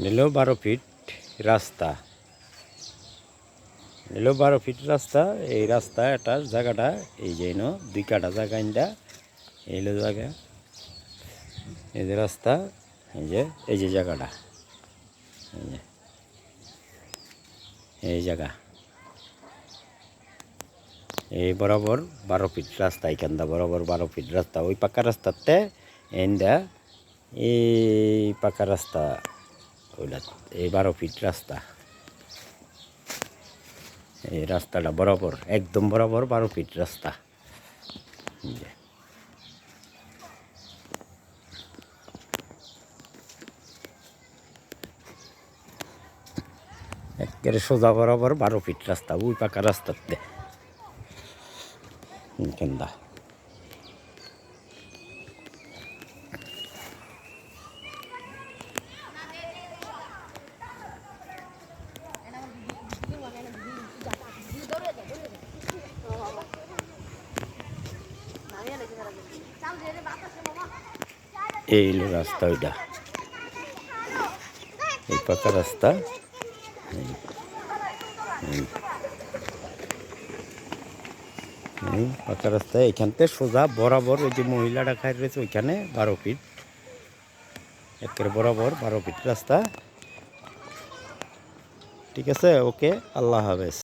নিল 12 ফিট রাস্তা, নিল 12 ফিট রাস্তা। এই রাস্তা এটা জায়গাটা এই যে 2 কাঠা জায়গা ইন্দা এইলো জায়গা, এই যে রাস্তা, এই যে জায়গাটা, এই জায়গা এই বরাবর 12 ফিট রাস্তা, এইখানটা বরাবর 12 ফিট রাস্তা। ওই পাকা রাস্তাতে এন্দা এই পাকা রাস্তা ওইটা, এই 12 ফিট রাস্তা। এই রাস্তাটা বরাবর একদম বরাবর 12 ফিট রাস্তা। একেবারে সোজা বরাবর 12 ফিট রাস্তা, ওই পাকা রাস্তাতে কেন্দা। এই হলো রাস্তা, ওইটা এই পাকা রাস্তা। পাকা রাস্তা এইখান থেকে সোজা বরাবর ওই যে মহিলাটা খাই রয়েছে ওইখানে 12 ফিট, একের বরাবর 12 ফিট রাস্তা। ঠিক আছে, ওকে, আল্লাহ হাফেজ।